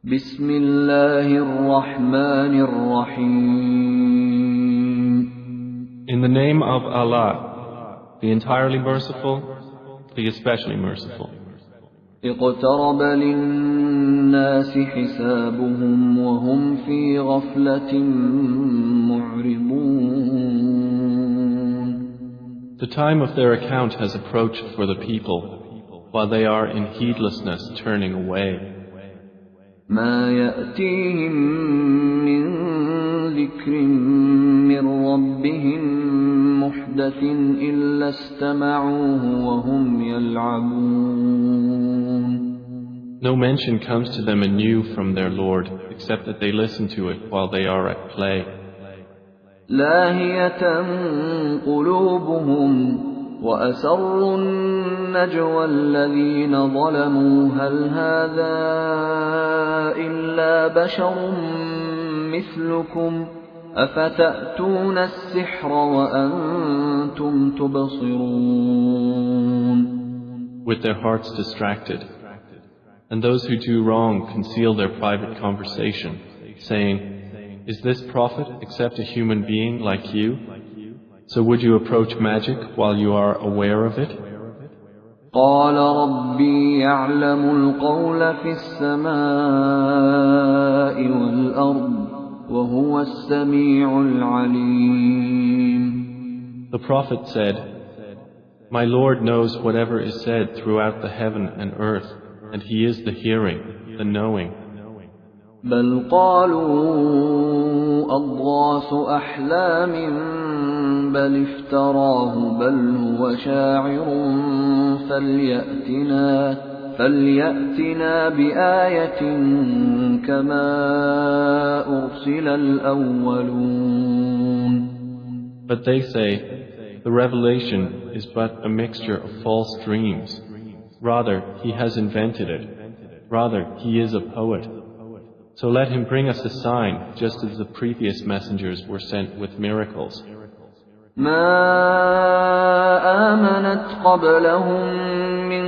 بسم الله الرحمن الرحيم. In the name of Allah, the entirely merciful, the especially merciful. اقترب للناس حسابهم وهم في غفلة معرضون. The time of their account has approached for the people, while they are in heedlessness turning away. ما يأتيهم من ذكر من ربهم محدث إلا استمعوه وهم يلعبون. No mention comes to them anew from their Lord, except that they listen to it while they are at play. لاهية قلوبهم وأسروا النجوى الذين ظلموا هل هذا إلا بشر مثلكم أفتأتون السحر وأنتم تبصرون. With their hearts distracted. And those who do wrong conceal their private conversation, saying, "Is this prophet except a human being like you? So would you approach magic while you are aware of it?" قال ربي يعلم القول في السماء والأرض وهو السميع العليم. The prophet said, "My Lord knows whatever is said throughout the heaven and earth, and He is the hearing, the knowing." بل قالوا أضغاث أحلام بل افتراه بل هو شاعر فليأتنا بآية كما أرسل الأولون. But they say, "The revelation is but a mixture of false dreams. Rather, he has invented it. Rather, he is a poet. So let him bring us a sign, just as the previous messengers were sent with miracles." ما آمنت قبلهم من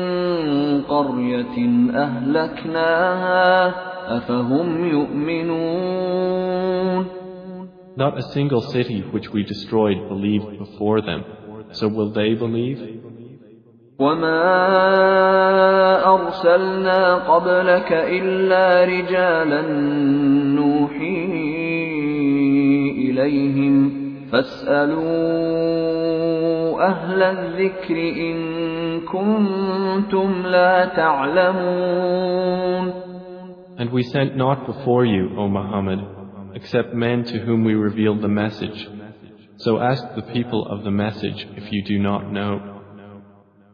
قرية أهلكناها أفهم يؤمنون. Not a single city which we destroyed believed before them, so will they believe? وما أرسلنا قبلك إلا رجالا نوحي إليهم فاسألوا أهل الذكر إن كنتم لا تعلمون. And we sent not before you, O Muhammad, except men to whom we revealed the message. So ask the people of the message if you do not know.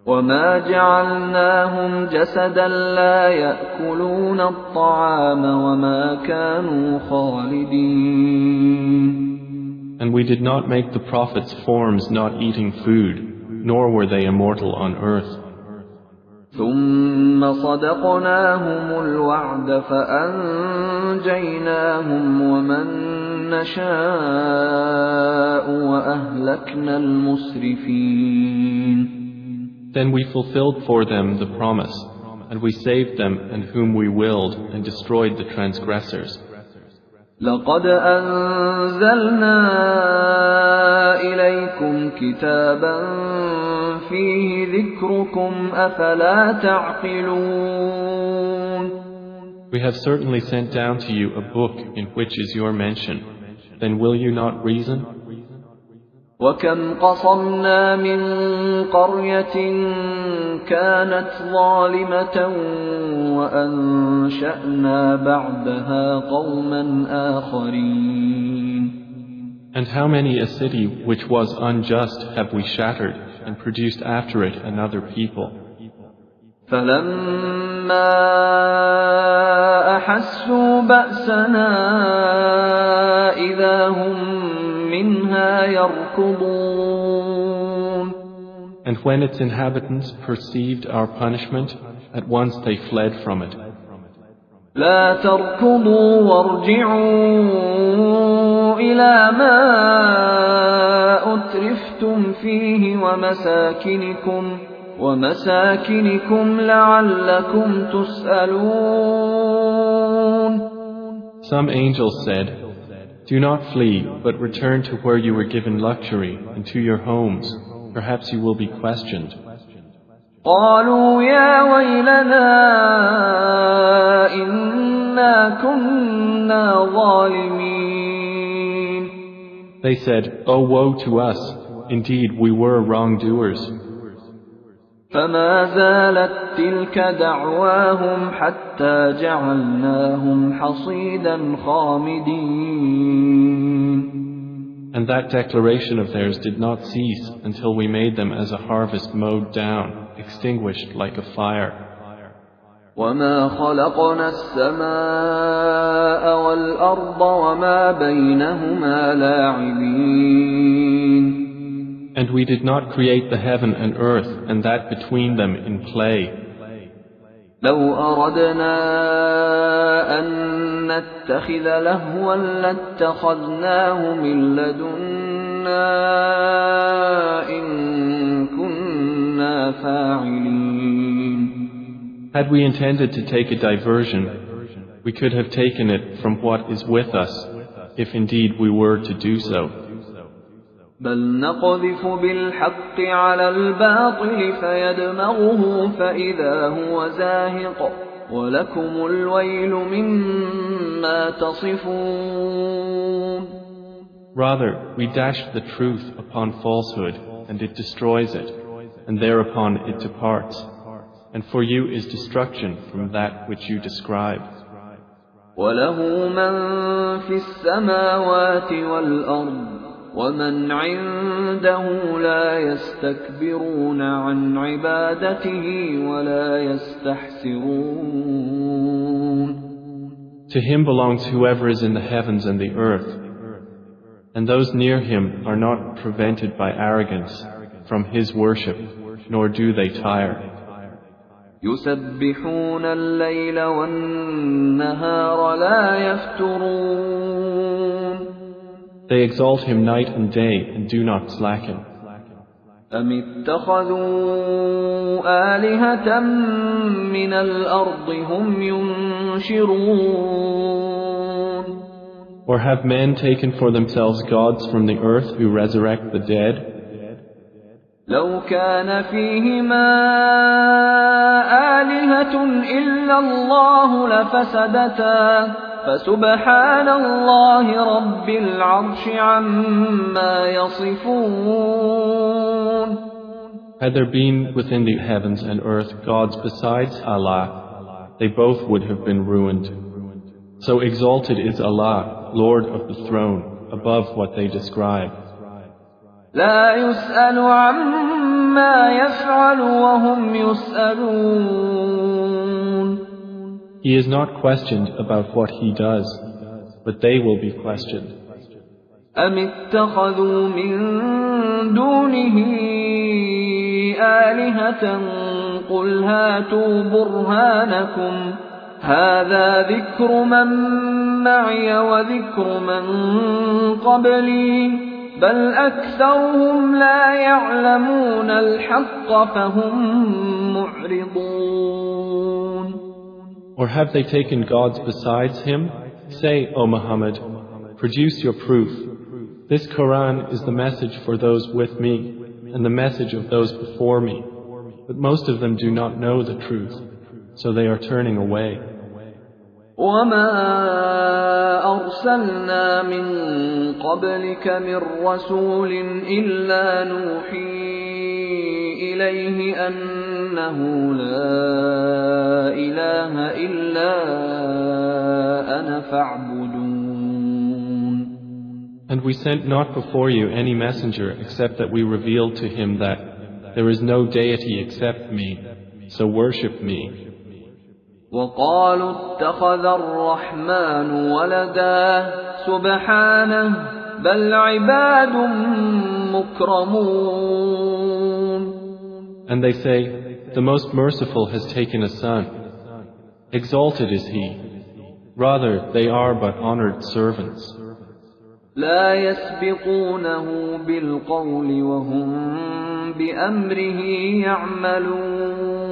وما جعلناهم جسدا لا يأكلون الطعام وما كانوا خالدين. And we did not make the prophets forms not eating food, nor were they immortal on earth. ثم صدقناهم الوعد فأنجيناهم ومن نشاء وأهلكنا المسرفين. Then we fulfilled for them the promise, and we saved them and whom we willed and destroyed the transgressors. لقد أنزلنا إليكم كتابا فيه ذكركم أفلا تعقلون. We have certainly sent down to you a book in which is your mention. Then will you not reason? وكم قصمنا من قرية كانت ظالمة وأنشأنا بعدها قوما آخرين. And how many a city which was unjust have we shattered and produced after it another people. فلما أحسوا بأسنا إذا هم منها يركضون. And when its inhabitants perceived our punishment, at once they fled from it. لا تركضوا وارجعوا إلى ما أترفتم فيه ومساكنكم لعلكم تسألون. Some angels said, "Do not flee, but return to where you were given luxury and to your homes. Perhaps you will be questioned." قالوا يا ويلنا إنا كنا ظالمين. They said, "Oh, woe to us! Indeed, we were wrongdoers." فما زالت تلك دعواهم حتى جعلناهم حصيدا خامدين. And that declaration of theirs did not cease until we made them as a harvest mowed down, extinguished like a fire. وما خلقنا السماء والأرض وما بينهما لاعبين. And we did not create the heaven and earth and that between them in play. لو أردنا أن نتخذ لهوا لاتخذناه من لدنا إن كنا فاعلين. Had we intended to take a diversion, we could have taken it from what is with us, if indeed we were to do so. بل نقذف بالحق على الباطل فيدمغه فإذا هو زاهق ولكم الويل مما تصفون. Rather, we dash the truth upon falsehood, and it destroys it, and thereupon it departs. And for you is destruction from that which you describe. وله من في السماوات والأرض ومن عنده لا يستكبرون عن عبادته ولا يستحسرون. To him belongs whoever is in the heavens and the earth, and those near him are not prevented by arrogance from his worship, nor do they tire. يسبحون الليل والنهار لا يفترون. They exalt him night and day and do not slacken. أم اتخذوا آلهة من الأرض هم ينشرون. Or have men taken for themselves gods from the earth who resurrect the dead? لو كان فيهما آلهة إلا الله لفسدتا فسبحان الله رب العرش عما يصفون. Had there been within the heavens and earth gods besides Allah, they both would have been ruined. So exalted is Allah, Lord of the throne, above what they describe. لا يسأل عما يفعل وهم يسألون. He is not questioned about what he does, but they will be questioned. أم اتخذوا من دونه آلهة قل هاتوا برهانكم هذا ذكر من معي وذكر من قبلي بل أكثرهم لا يعلمون الحق فهم معرضون. Or have they taken gods besides him? Say, O Muhammad, produce your proof. This Quran is the message for those with me and the message of those before me. But most of them do not know the truth, so they are turning away. وما أرسلنا من قبلك من رسول إلا نوحي إليه أنه لا إله إلا أنا فاعبدون. And we sent not before you any messenger except that we revealed to him that there is no deity except me, so worship me. وقالوا اتخذ الرحمن ولدا سبحانه بل عباد مكرمون. And they say, the most merciful has taken a son. Exalted is he. Rather, they are but honored servants. لا يسبقونه بالقول وهم بأمره يعملون.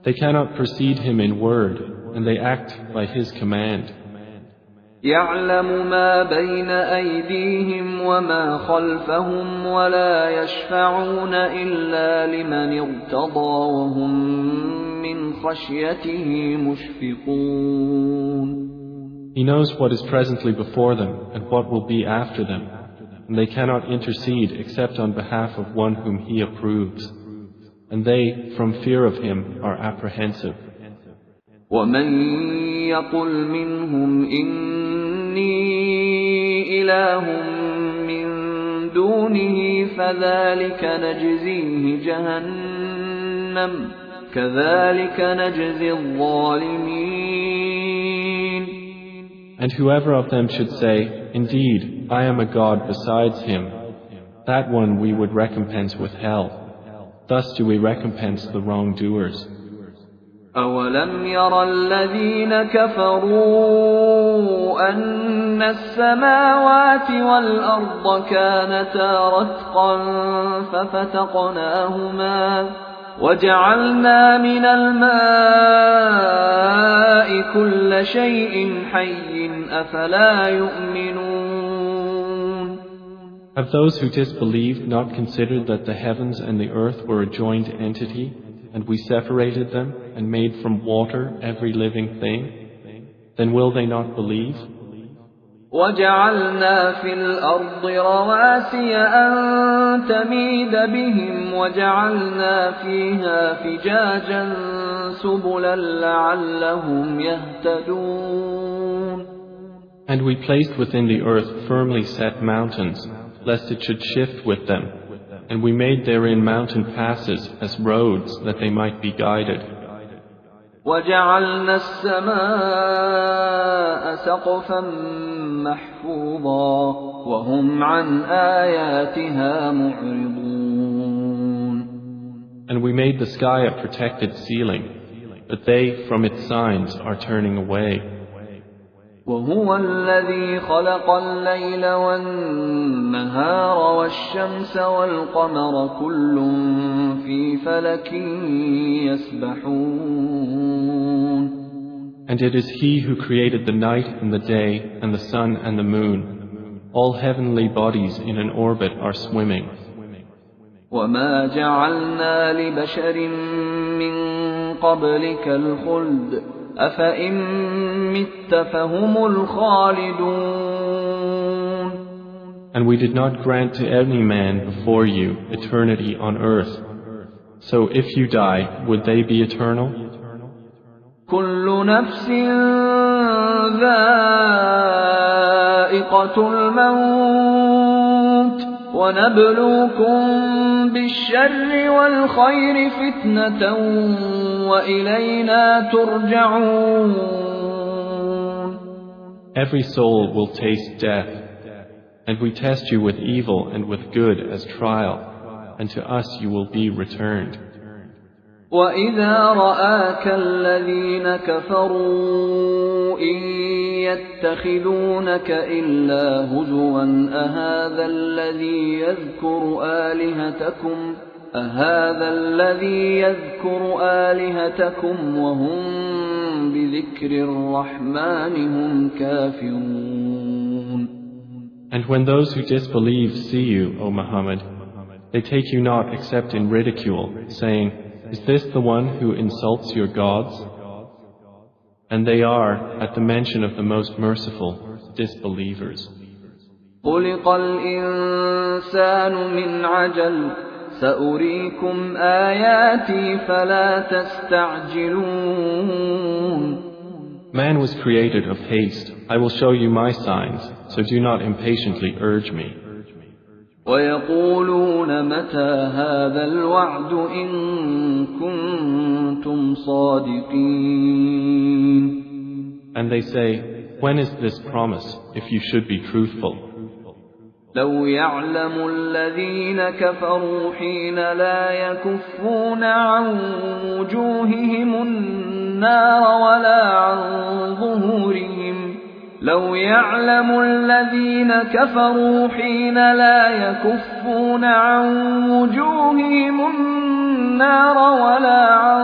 They cannot precede him in word, and they act by his command. يعلم ما بين أيديهم وما خلفهم ولا يشفعون إلا لمن ارتضى وهم من خشيته مشفقون. He knows what is presently before them and what will be after them, and they cannot intercede except on behalf of one whom He approves, and they, from fear of Him, are apprehensive. وَمَن يَقُلْ مِنْهُمْ إِنِّي إِلَٰهٌ مِّن دُونِهِ فَذَلِكَ نَجْزِيهِ جَهَنَّمَ كَذَلِكَ نَجْزِي الظَّالِمِينَ. And whoever of them should say, "Indeed, I am a God besides Him," that one we would recompense with hell. Thus do we recompense the wrongdoers. أَوَلَمْ يَرَ الَّذِينَ كَفَرُوا أَنَّ السَّمَاوَاتِ وَالْأَرْضَ كَانَتَا رَتْقًا فَفَتَقْنَاهُمَا وَجَعَلْنَا مِنَ الْمَاءِ كُلَّ شَيْءٍ حَيٍّ أَفَلَا يُؤْمِنُونَ. Have those who disbelieved not considered that the heavens and the earth were a joined entity, and we separated them and made from water every living thing? Then will they not believe? وَجَعَلْنَا فِي الْأَرْضِ رَوَاسِيَ أَن تَمِيدَ بِهِمْ وَجَعَلْنَا فِيهَا فِجَاجًا سُبُلًا لَعَلَّهُمْ يَهْتَدُونَ. And we placed within the earth firmly set mountains, lest it should shift with them, and we made therein mountain passes as roads that they might be guided. وَجَعَلْنَا السَّمَاءَ سَقْفًا مَحْفُوظًا وَهُمْ عَنْ آيَاتِهَا مُعْرِضُونَ. And we made the sky a protected ceiling, but they from its signs are turning away. وَهُوَ الَّذِي خَلَقَ اللَّيْلَ وَالنَّهَارَ وَالشَّمْسَ وَالْقَمَرَ كُلٌّ فِي فَلَكٍ يَسْبَحُونَ. And it is He who created the night and the day and the sun and the moon. All heavenly bodies in an orbit are swimming. وَمَا جَعَلْنَا لِبَشَرٍ مِّن قَبْلِكَ الْخُلْدَ أَفَإِن مِّتَّ فَهُمُ الْخَالِدُونَ. And we did not grant to any man before you eternity on earth. So if you die, would they be eternal? كُلُّ نَفْسٍ ذَائِقَةُ الْمَوْتِ وَنَبْلُوكُم بِالشَّرِّ وَالْخَيْرِ فِتْنَةً وَإِلَيْنَا تُرْجَعُونَ. Every soul will taste death, and we test you with evil and with good as trial, and to us you will be returned. وَإِذَا رَآكَ الَّذِينَ كَفَرُوا إِن يَتَّخِذُونَكَ إِلَّا هُزُوًا أَهَٰذَا الَّذِي يَذْكُرُ آلِهَتَكُمْ وَهُم بِذِكْرِ الرَّحْمَٰنِ هُمْ كَافِرُونَ. And when those who disbelieve see you, O Muhammad, they take you not except in ridicule, saying, "Is this the one who insults your gods?" And they are, at the mention of the Most Merciful, disbelievers. خُلِقَ الْإِنسَانُ مِنْ عَجَلٍ سَأُرِيكُمْ آيَاتِي فَلَا تَسْتَعْجِلُونَ. Man was created of haste. I will show you my signs, so do not impatiently urge me. وَيَقُولُونَ مَتَى هَٰذَا الْوَعْدُ إِن كُنتُمْ صَادِقِينَ. And they say, "When is this promise, if you should be truthful?" لَوْ يَعْلَمُ الَّذِينَ كَفَرُوا حِينَ لَا يَكُفُّونَ عَن وُجُوهِهِمُ النَّارَ وَلَا عَن ظُهُورِهِمْ لَوْ يَعْلَمُ الَّذِينَ كَفَرُوا حِينَ لَا يَكُفُّونَ عَن وُجُوهِهِمُ النَّارَ وَلَا عَن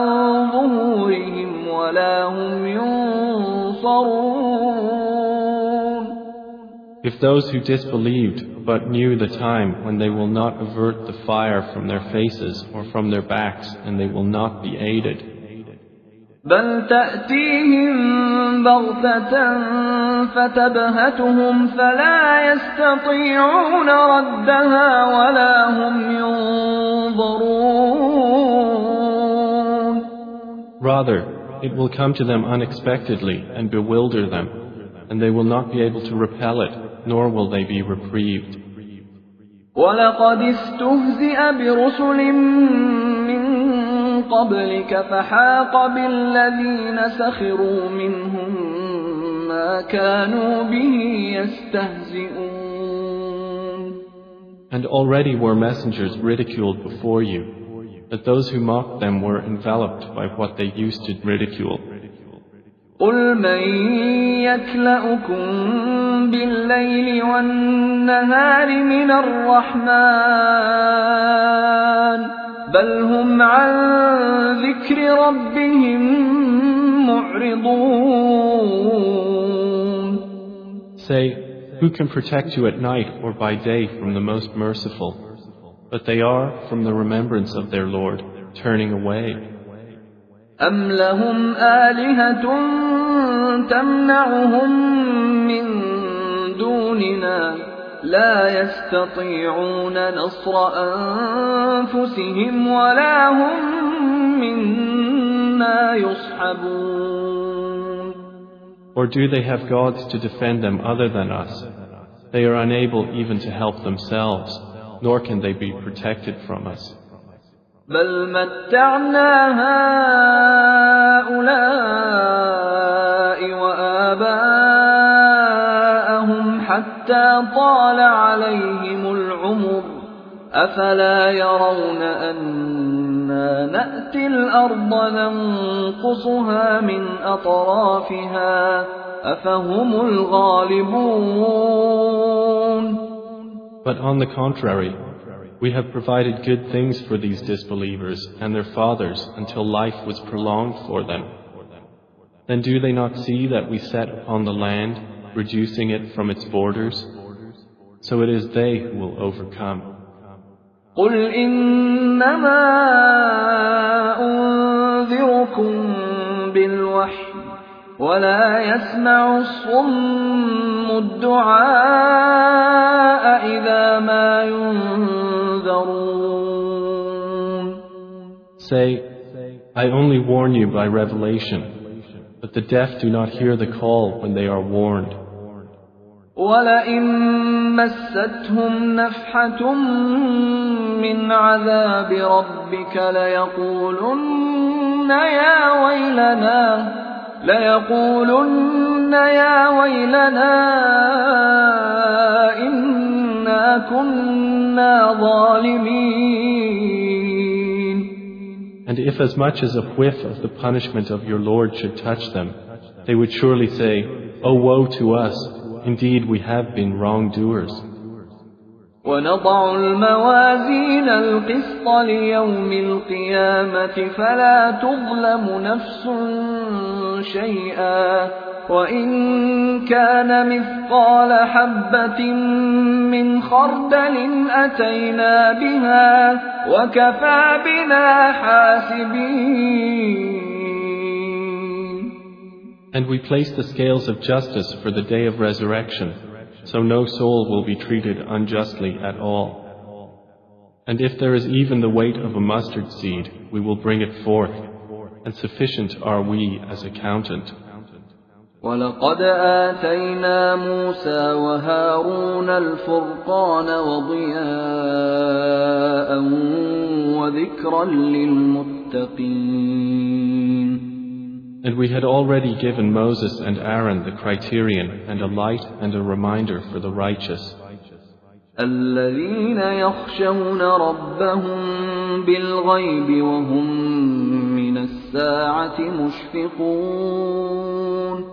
ظُهُورِهِمْ وَلَا هُمْ يُنصَرُونَ. If those who disbelieved but knew the time when they will not avert the fire from their faces or from their backs, and they will not be aided. بل تأتيهم بغتة فتبهتهم فلا يستطيعون ردها ولا هم ينظرون. Rather, it will come to them unexpectedly and bewilder them, and they will not be able to repel it, nor will they be reprieved. وَلَقَدِ اسْتُهْزِئَ بِرُسُلٍ مِّن قَبْلِكَ فَحَاقَ بِالَّذِينَ سَخِرُوا مِنْهُم مَّا كَانُوا بِهِ يَسْتَهْزِئُونَ. And already were messengers ridiculed before you, but those who mocked them were enveloped by what they used to ridicule. قُلْ مَن يَكْلَؤُكُم بِاللَّيْلِ وَالنَّهَارِ مِنَ الرَّحْمَٰنِ بَلْ هُمْ عَن ذِكْرِ رَبِّهِم مُّعْرِضُونَ. Say, who can protect you at night or by day from the Most Merciful? But they are, from the remembrance of their Lord, turning away. أَمْ لَهُمْ آلِهَةٌ تَمْنَعُهُم مِّن دُونِنَا لَا يَسْتَطِيعُونَ نَصْرَ أَنفُسِهِمْ وَلَا هُم مِّنَّا يُصْحَبُونَ. Or do they have gods to defend them other than us? They are unable even to help themselves, nor can they be protected from us. بَلْ مَتَّعْنَا هَٰؤُلَاءِ وَآبَاءَهُمْ حَتَّىٰ طَالَ عَلَيْهِمُ الْعُمُرُ أَفَلَا يَرَوْنَ أَنَّا نَأْتِي الْأَرْضَ نَنقُصُهَا مِنْ أَطْرَافِهَا أَفَهُمُ الْغَالِبُونَ. But on the contrary, we have provided good things for these disbelievers and their fathers until life was prolonged for them. Then do they not see that we set upon the land, reducing it from its borders? So it is they who will overcome. قُلْ إِنَّمَا أُنذِرُكُم بِالْوَحْيِ وَلَا يَسْمَعُ الصُّمُّ الدُّعَاءَ إِذَا مَا يُنذَرُونَ. Say, I only warn you by revelation, but the deaf do not hear the call when they are warned. وَلَئِن مَّسَّتْهُمْ نَفْحَةٌ مِّنْ عَذَابِ رَبِّكَ لَيَقُولُنَّ يَا وَيْلَنَا إِنَّا كُنَّا ظَالِمِينَ. And if as much as a whiff of the punishment of your Lord should touch them, they would surely say, "Oh, woe to us! Indeed, we have been wrongdoers." وَنَضَعُ الْمَوَازِينَ الْقِسْطَ لِيَوْمِ الْقِيَامَةِ فَلَا تُظْلَمُ نَفْسٌ شَيْئًا وَإِن كَانَ مِثْقَالَ حَبَّةٍ مِّنْ خَرْدَلٍ أَتَيْنَا بِهَا وَكَفَىٰ بِنَا حَاسِبِينَ. And we place the scales of justice for the day of resurrection, so no soul will be treated unjustly at all. And if there is even the weight of a mustard seed, we will bring it forth, and sufficient are we as accountant. وَلَقَدْ آتَيْنَا مُوسَى وَهَارُونَ الْفُرْقَانَ وَضِيَاءً وَذِكْرًا لِلْمُتَّقِينَ. And we had already given Moses and Aaron the criterion and a light and a reminder for the righteous. الَّذِينَ يَخْشَوْنَ رَبَّهُم بِالْغَيْبِ وَهُم مِّنَ السَّاعَةِ مُشْفِقُونَ.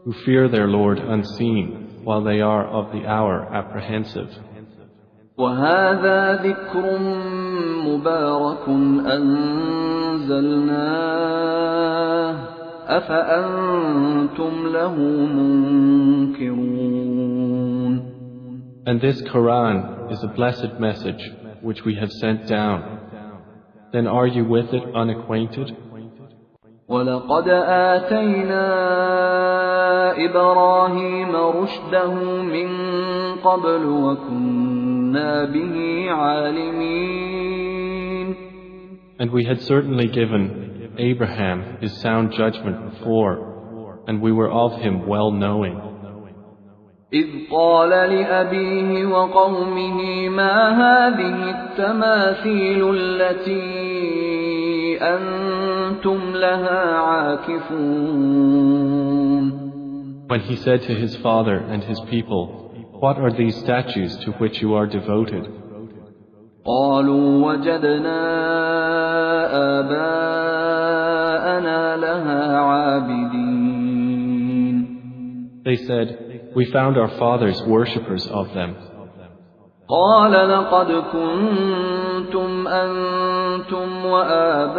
Who fear their Lord unseen, while they are of the hour apprehensive. وَهَٰذَا ذِكْرٌ مُّبَارَكٌ أَنزَلْنَاهُ أَفَأَنتُمْ لَهُ مُنكِرُونَ. And this Quran is a blessed message which we have sent down. Then are you with it unacquainted? وَلَقَدْ آتَيْنَا إِبْرَاهِيمَ رُشْدَهُ مِنْ قَبْلُ وَكُنَّا بِهِ عَالِمِينَ. And we had certainly given Abraham his sound judgment before, and we were of him well knowing. إِذْ قَالَ لِأَبِيهِ وَقَوْمِهِ مَا هَذِهِ التَّمَاثِيلُ الَّتِي أَنْتُمْ لَهَا عَاكِفُونَ. When he said to his father and his people, "What are these statues to which you are devoted?" قَالُوا وَجَدْنَا آبَاءَنَا لَهَا عَابِدِينَ. They said, "We found our fathers worshippers of them." قَالَ لَقَدْ كُنْتُمْ أَنْتُمْ وَآبَاؤُكُمْ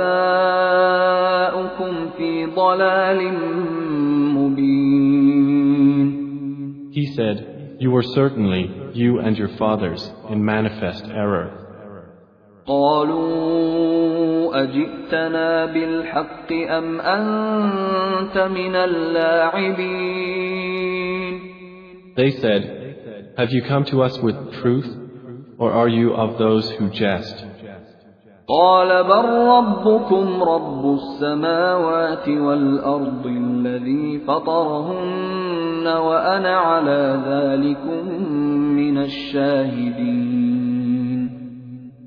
فِي ضَلَالٍ مُبِينٍ. He said, "You were certainly, you and your fathers, in manifest error." قَالُوا أَجِئْتَنَا بِالْحَقِّ أَمْ أَنْتَ مِنَ اللَّاعِبِينَ. They said, "Have you come to us with truth, or are you of those who jest?" قَالَ بَلْ رَبُّكُمْ رَبُّ السَّمَاوَاتِ وَالْأَرْضِ الَّذِي فَطَرَهُنَّ وَأَنَا عَلَى ذَلِكُمْ مِنَ الشَّاهِدِينَ.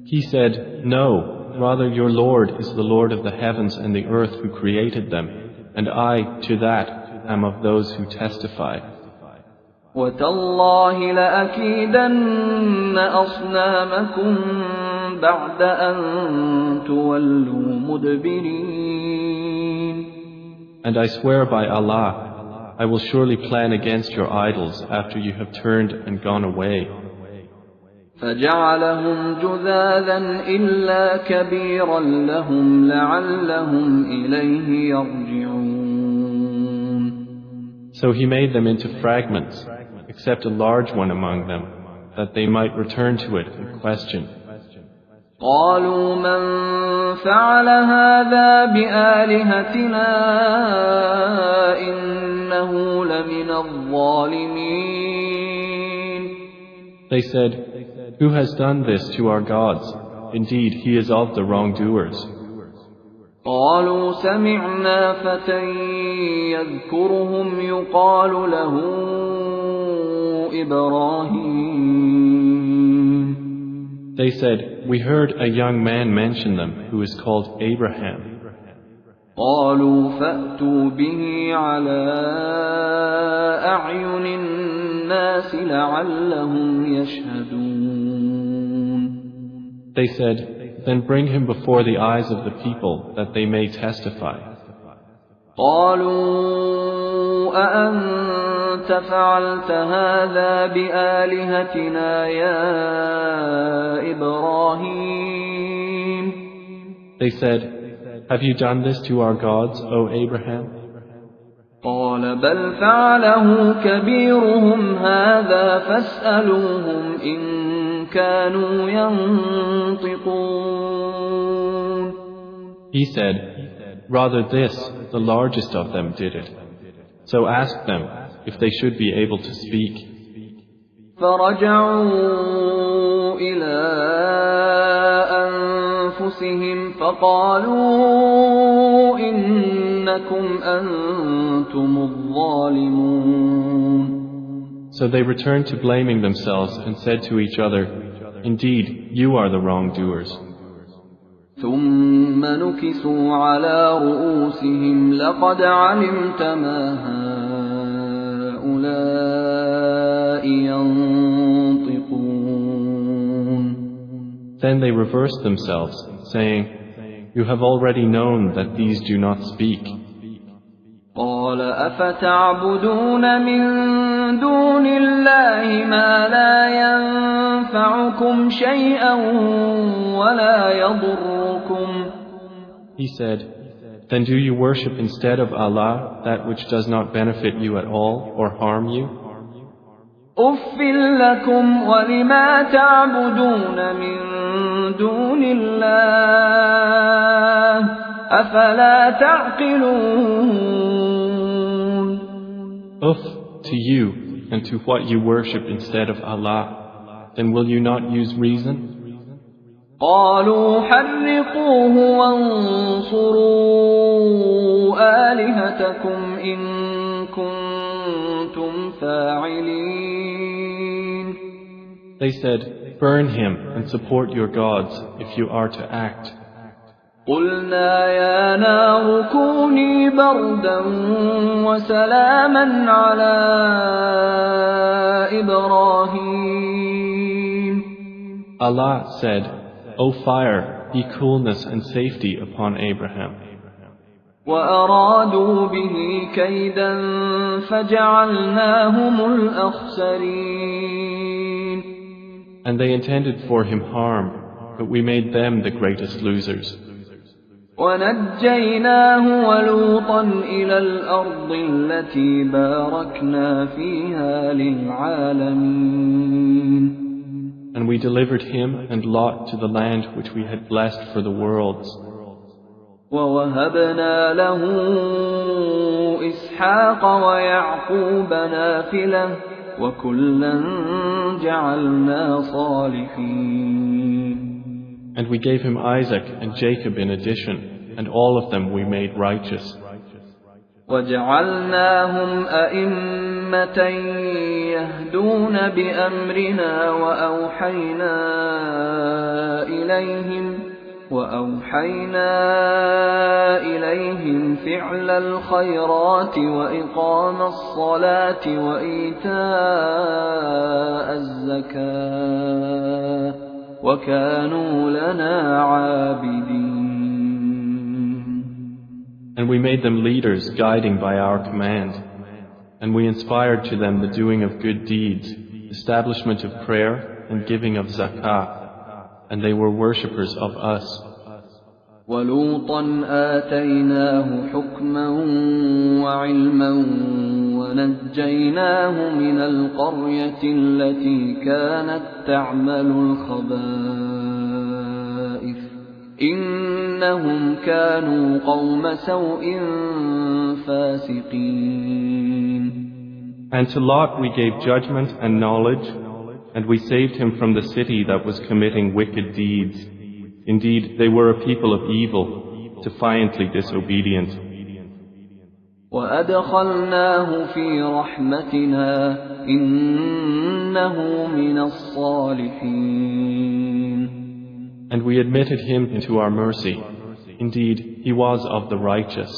He said, "No, rather your Lord is the Lord of the heavens and the earth who created them, and I, to that, am of those who testify." وَتَاللَّهِ لَأَكِيدَنَّ أَصْنَامَكُمْ بَعْدَ أَن تُوَلُّوا مُدْبِرِينَ. And I swear by Allah, I will surely plan against your idols after you have turned and gone away. فَجَعَلَهُمْ جُذَاذًا إِلَّا كَبِيرًا لَهُمْ لَعَلَّهُمْ إِلَيْهِ يَرْجِعُونَ. So he made them into fragments, except a large one among them, that they might return to it and question. قَالُوا مَنْ فَعَلَ هَذَا بِآلِهَتِنَا إِنَّهُ لَمِنَ الظَّالِمِينَ. They said, "Who has done this to our gods? Indeed, he is of the wrongdoers." قَالُوا سَمِعْنَا فَتًى يَذْكُرُهُمْ يُقَالُ لَهُ إِبْرَاهِيمُ. They said, "We heard a young man mention them who is called Abraham." قَالُوا فَأْتُوا بِهِ عَلَى أَعْيُنِ النَّاسِ لَعَلَّهُمْ يَشْهَدُونَ. They said, "Then bring him before the eyes of the people that they may testify." قَالُوا أَأَنْتَ فَعَلْتَ هَذَا بِآلِهَتِنَا يَا إِبْرَاهِيمُ. They said, "Have you done this to our gods, O Abraham?" قَالَ بَلْ فَعَلَهُ كَبِيرُهُمْ هَذَا فَاسْأَلُوهُمْ إِنْ كَانُوا يَنْطِقُونَ. He said, "Rather this, the largest of them did it. So ask them if they should be able to speak." فَرَجَعُوا إِلَىٰ أَنفُسِهِمْ فَقَالُوا إِنَّكُمْ أَنْتُمُ الظَّالِمُونَ. So they returned to blaming themselves and said to each other, "Indeed, you are the wrongdoers." ثُمَّ نُكِسُوا عَلَىٰ رُءُوسِهِمْ لَقَدْ عَلِمْتَ مَا هَٰؤُلَاءِ يَنطِقُونَ. Then they reversed themselves, saying, "You have already known that these do not speak." قَالَ أَفَتَعْبُدُونَ مِن دُونِ اللَّهِ مَا لَا يَنفَعُكُمْ شَيْئًا وَلَا يَضُرُّكُمْ. He said, "Then do you worship instead of Allah that which does not benefit you at all or harm you?" أف لكم ولما تعبدون من دون الله أفلا تعقلون. Uff to you and to what you worship instead of Allah. Then will you not use reason? قالوا حرقوه وانصروا آلهتكم إن كنتم فاعلين. They said, burn him and support your gods if you are to act. قلنا يا نار كوني بردا وسلاما على إبراهيم. Allah said, O fire, be coolness and safety upon Abraham. وأرادوا به كيدا فجعلناهم الأخسرين. And they intended for him harm, but we made them the greatest losers. ونجيناه ولوطا إلى الأرض التي باركنا فيها للعالمين. And we delivered him and Lot to the land which we had blessed for the worlds. ووهبنا له إسحاق ويعقوب نافلة وكلا جعلنا صالحين. And we gave him Isaac and Jacob in addition, and all of them we made righteous. وجعلناهم أئمة يهدون بأمرنا وأوحينا إليهم فعل الخيرات وإقام الصلاة وإيتاء الزكاة وكانوا لنا عابدين. And we made them leaders guiding by our command. And we inspired to them the doing of good deeds, establishment of prayer and giving of zakah. And they were worshippers of us. وَلُوطًا آتَيْنَاهُ حُكْمًا وَعِلْمًا وَنَجَّيْنَاهُ مِنَ الْقَرْيَةِ الَّتِي كَانَتْ تَعْمَلُ الْخَبَائِثَ إِنَّهُمْ كَانُوا قَوْمَ سَوْءٍ فَاسِقِينَ. And to Lot we gave judgment and knowledge, and we saved him from the city that was committing wicked deeds. Indeed, they were a people of evil, defiantly disobedient. وَأَدْخَلْنَاهُ فِي رَحْمَتِنَا إِنَّهُ مِنَ الصَّالِحِينَ. And we admitted him into our mercy. Indeed, he was of the righteous.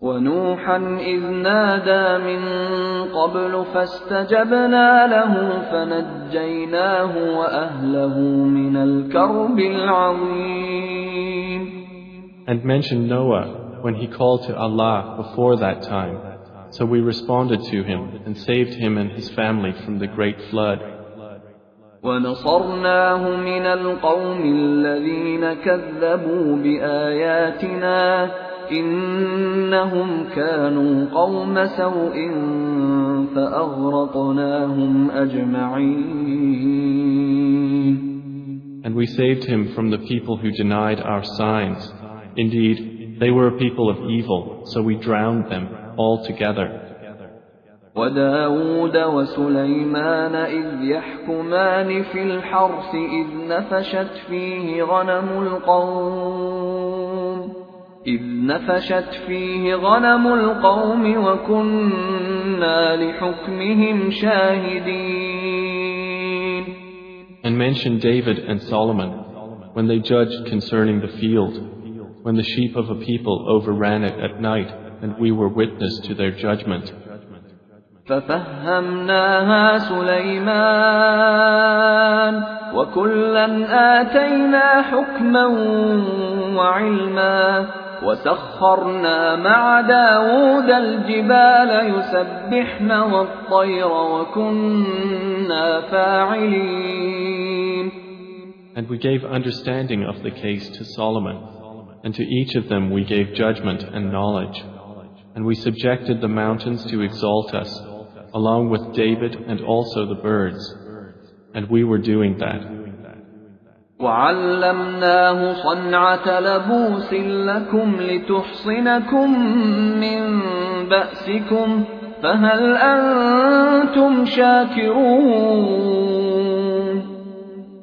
وَنُوحًا إِذْ نَادَى مِن قَبْلُ فَاسْتَجَبْنَا لَهُ فَنَجَّيْنَاهُ وَأَهْلَهُ مِنَ الْكَرْبِ الْعَظِيمِ. And mention Noah when he called to Allah before that time. So we responded to him and saved him and his family from the great flood. وَنَصَرْنَاهُ مِنَ الْقَوْمِ الَّذِينَ كَذَّبُوا بِآيَاتِنَا إِنَّهُمْ كَانُوا قَوْمَ سَوْءٍ فَأَغْرَقْنَاهُمْ أَجْمَعِينَ. And we saved him from the people who denied our signs. Indeed, they were a people of evil, so we drowned them altogether. وَدَاوُودَ وَسُلَيْمَانَ إِذْ يَحْكُمَانِ فِي الْحَرْثِ إذ نفشت فيه غنم القوم وكنا لحكمهم شاهدين. And mention David and Solomon when they judged concerning the field, when the sheep of a people overran it at night, and we were witness to their judgment. فَفَهَّمْنَاهَا سُلَيْمَانَ وَكُلًّا آتَيْنَا حُكْمًا وَعِلْمًا وَسَخَّرْنَا مَعَ دَاوُودَ الْجِبَالَ يُسَبِّحْنَ وَالطَّيْرَ وَكُنَّا فَاعِلِينَ. And we gave understanding of the case to Solomon, and to each of them we gave judgment and knowledge. And we subjected the mountains to exalt us, along with David and also the birds. And we were doing that. وعلمناه صنعة لبوس لكم لتحصنكم من بأسكم فهل أنتم شاكرون.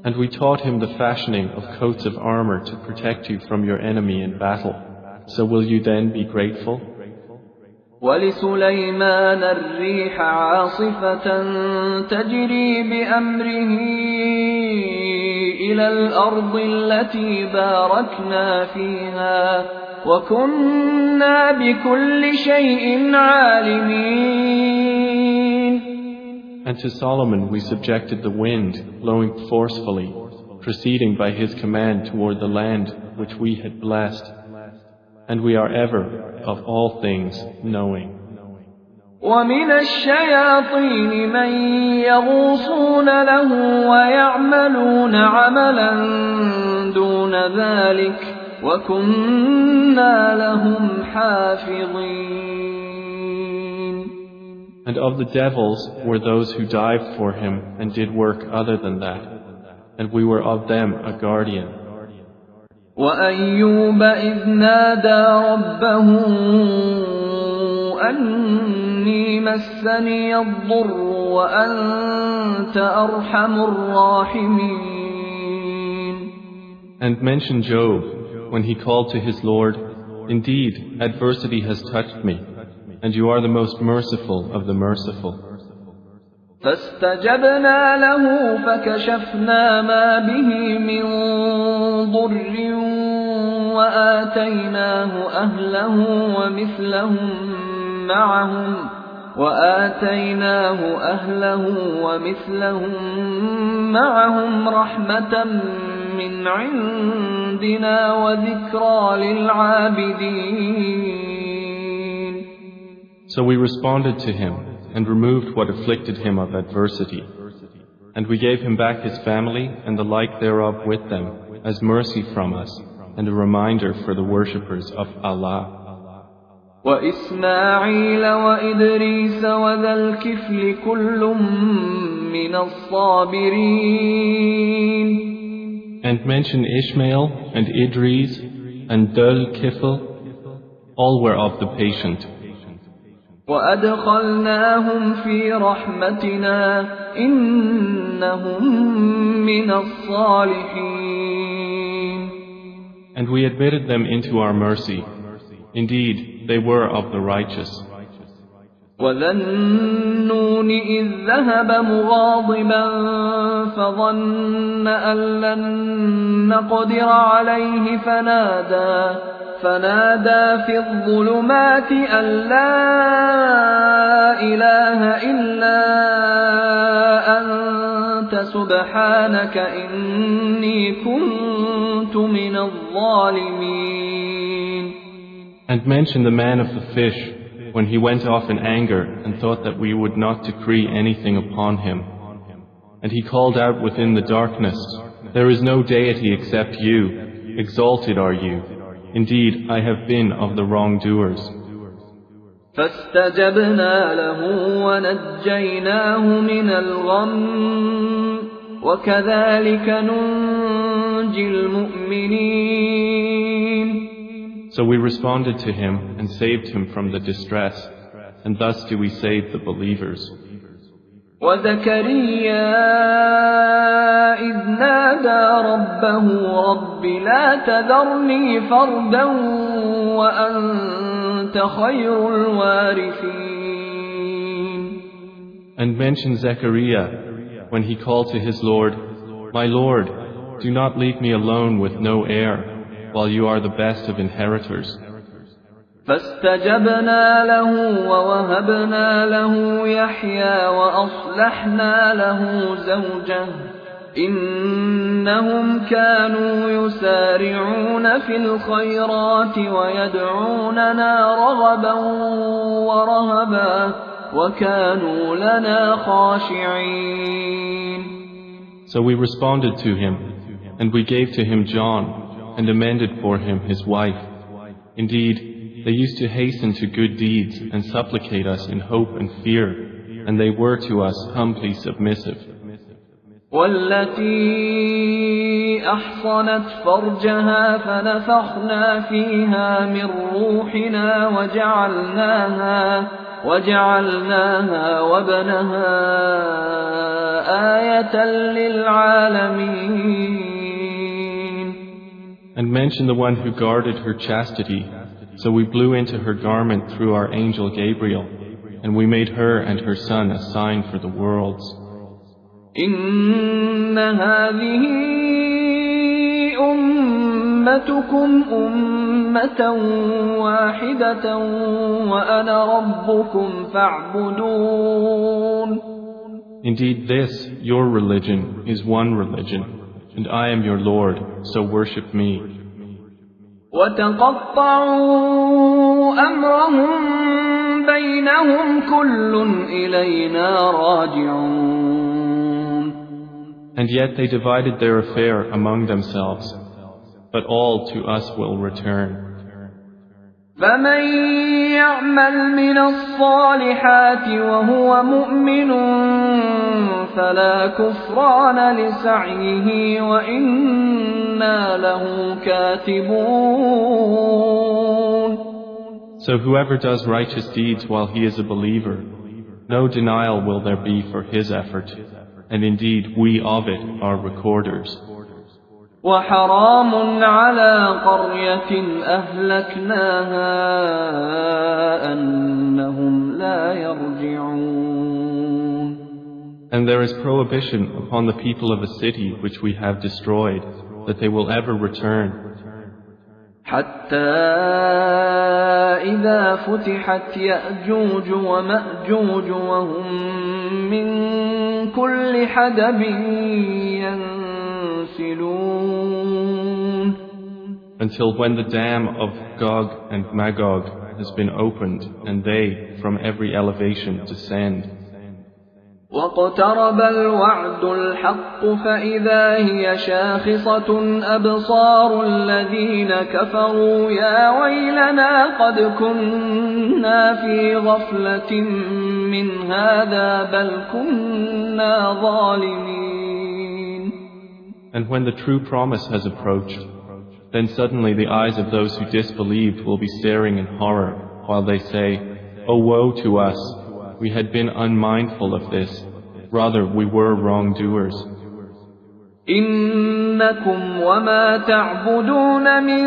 And we taught him the fashioning of coats of armor to protect you from your enemy in battle. So will you then be grateful? ولسليمان الريح عاصفة تجري بأمره إلى الأرض التي باركنا فيها وكنا بكل شيء عالمين. And to Solomon we subjected the wind, blowing forcefully, proceeding by his command toward the land which we had blessed. And we are ever, of all things, knowing. ومن الشياطين من يغوصون له ويعملون عملا دون ذلك وكنا لهم حافظين. And of the devils were those who dived for him and did work other than that, and we were of them a guardian. وأيوب إذ نادى ربه أني مسني الضر وأنت أرحم الراحمين. And mention Job when he called to his Lord, "Indeed, adversity has touched me, and you are the most merciful of the merciful." فاستجبنا له فكشفنا ما به من ضر وآتيناه أهله ومثلهم معهم رحمة من عندنا وذكرى للعابدين. So we responded to him and removed what afflicted him of adversity. And we gave him back his family and the like thereof with them, as mercy from us, and a reminder for the worshippers of Allah. وإسماعيل وإدريس وذا الكفل كل من الصابرين. And mention Ishmael and Idris and Dhul Kifl, all were of the patient. وأدخلناهم في رحمتنا إنهم من الصالحين. And we admitted them into our mercy. Indeed, they were of the righteous. وذا النون إذ ذهب مغاضبا فظن أن لن نقدر عليه فنادى في الظلمات أن لا إله إلا أنت سبحانك إني كنت من الظالمين. And mention the man of the fish when he went off in anger and thought that we would not decree anything upon him. And he called out within the darkness, "There is no deity except you. Exalted are you. Indeed, I have been of the wrongdoers." فاستجبنا له ونجيناه من الغم وكذلك ننجي المؤمنين. So we responded to him and saved him from the distress, and thus do we save the believers. وزكريا إذ نادى ربه رب لا تذرني فردا وأنت خير الوارثين. And mention Zechariah when he called to his Lord, "My Lord, do not leave me alone with no heir, while you are the best of inheritors." فاستجبنا له ووهبنا له يحيى وأصلحنا له زوجه إنهم كانوا يسارعون في الخيرات ويدعوننا رغبا ورهبا وكانوا لنا خاشعين. So we responded to him, and we gave to him John, and amended for him his wife. Indeed, they used to hasten to good deeds and supplicate us in hope and fear, and they were to us humbly submissive. والتي أحصنت فرجها فنفخنا فيها من روحنا وجعلناها وابنها آية للعالمين. And mention the one who guarded her chastity. So we blew into her garment through our angel Gabriel, and we made her and her son a sign for the worlds. إن هذه أمتكم أمة واحدة وأنا ربكم فاعبدون. Indeed, this, your religion, is one religion, and I am your Lord, so worship me. وتقطعوا أمرهم بينهم كل إلينا راجعون. And yet they divided their affair among themselves, but all to us will return. فمن يعمل من الصالحات وهو مؤمن فلا كفران لسعيه وإنا له كاتبون. So whoever does righteous deeds while he is a believer, no denial will there be for his effort, and indeed we of it are recorders. وحرام على قرية أهلكناها أنهم لا يرجعون. And there is prohibition upon the people of a city which we have destroyed, that they will ever return. حتى إذا فتحت يأجوج ومأجوج وهم من كل حدب ينسلون. Until when the dam of Gog and Magog has been opened, and they from every elevation descend. واقترب الوعد الحق فإذا هي شاخصة أبصار الذين كفروا يا ويلنا قد كنا في غفلة من هذا بل كنا ظالمين. And when the true promise has approached, then suddenly the eyes of those who disbelieved will be staring in horror, while they say, "Oh woe to us! We had been unmindful of this. Rather, we were wrongdoers." إنكم وما تعبدون من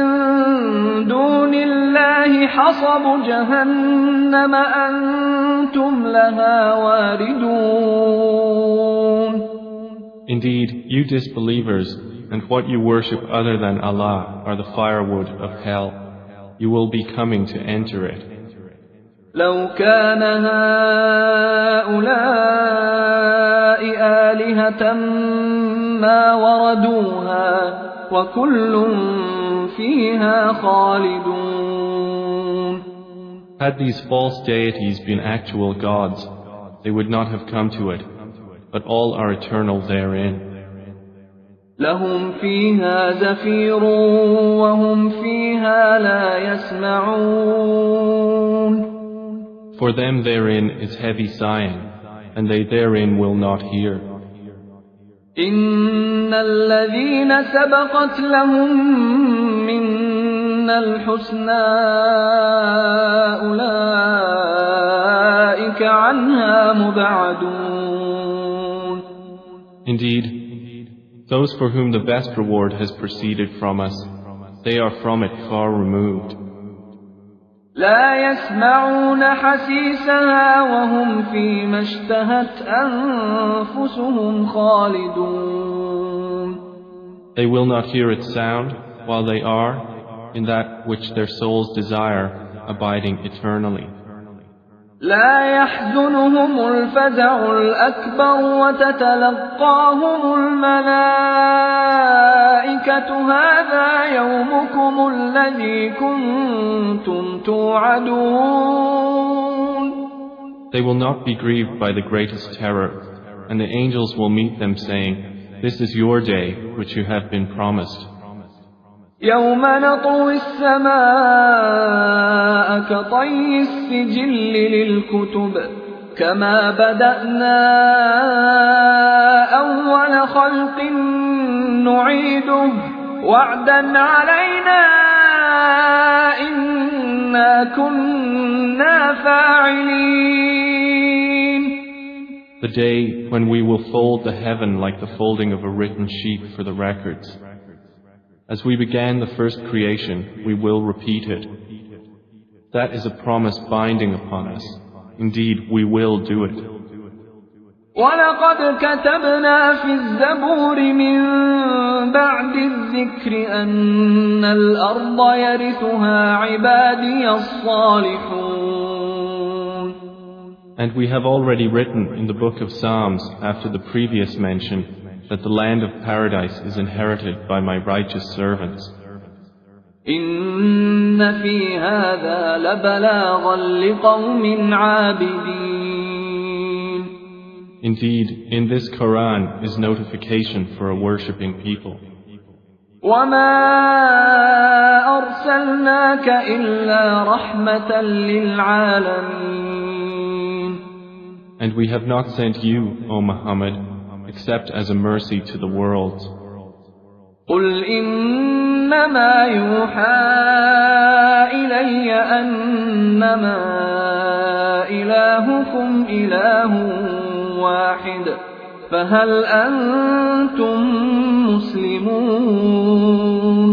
دون الله حصب جهنم أنتم لها واردون. Indeed, you disbelievers, and what you worship other than Allah are the firewood of hell. You will be coming to enter it. لو كان هؤلاء آلهة ما وردوها وكل فيها خالدون. Had these false deities been actual gods, they would not have come to it, but all are eternal therein. لهم فيها زفير وهم فيها لا يسمعون. For them therein is heavy sighing, and they therein will not hear. إن الذين سبقت لهم منا الحسنى أولئك عنها مبعدون. Indeed, those for whom the best reward has proceeded from us, they are from it far removed. لا يسمعون حسيسها وهم فيما اشتهت أنفسهم خالدون. They will not hear its sound while they are, in that which their souls desire, abiding eternally. لا يحزنهم الفزع الأكبر وتتلقاهم الملائكة هذا يومكم الذي كنتم توعدون. They will not be grieved by the greatest terror, and the angels will meet them saying, "This is your day which you have been promised." يوم نطوي السماء كطي السجل للكتب كما بدأنا أول خلق نعيده وعدا علينا إنا كنا فاعلين. The day when we will fold the heaven like the folding of a written sheet for the records. As we began the first creation, we will repeat it. That is a promise binding upon us. Indeed, we will do it. وَلَقَدْ كَتَبْنَا فِي الزَّبُورِ مِن بَعْدِ الذِّكْرِ أَنَّ الْأَرْضَ يَرِثُهَا عِبَادِيَ الصَّالِحُونَ. And we have already written in the book of Psalms after the previous mention that the land of paradise is inherited by my righteous servants. إِنَّ فِي هَذَا لَبَلَاغًا لِقَوْمٍ عَابِدِينَ. Indeed, in this Quran is notification for a worshipping people. وَمَا أَرْسَلْنَاكَ إِلَّا رَحْمَةً لِلْعَالَمِينَ. And we have not sent you, O Muhammad, except as a mercy to the worlds. قُلْ إِنَّمَا يُوحَى إِلَيَّ أَنَّمَا إِلَٰهُكُمْ إِلَٰهٌ واحد فهل أنتم مسلمون.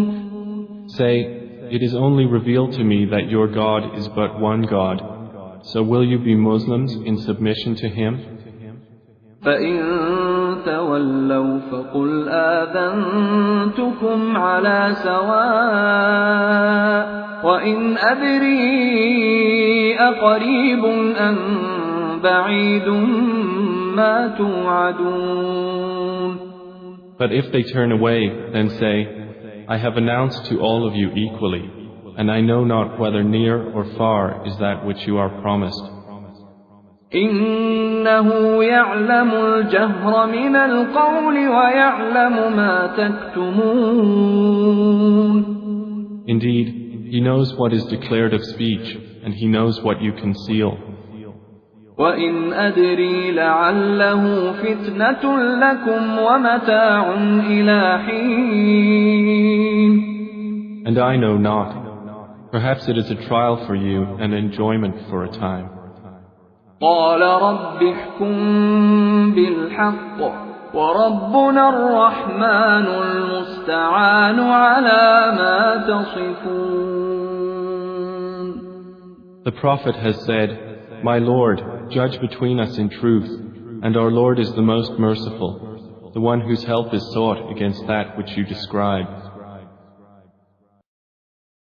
Say, it is only revealed to me that your God is but one God. So will you be Muslims in submission to Him? فإن تولوا فقل آذنتكم على سواء وإن أدري أقريب أم بعيد ما توعدون. But if they turn away, then say, I have announced to all of you equally, and I know not whether near or far is that which you are promised. إنه يعلم الجهر من القول ويعلم ما تكتمون. Indeed, He knows what is declared of speech, and He knows what you conceal. وإن أدري لعله فتنة لكم ومتاع إلى حين. And I know not. Perhaps it is a trial for you and enjoyment for a time. قال رب احكم بالحق وربنا الرحمن المستعان على ما تصفون. The Prophet has said, My Lord, judge between us in truth, and our Lord is the most merciful, the one whose help is sought against that which you describe.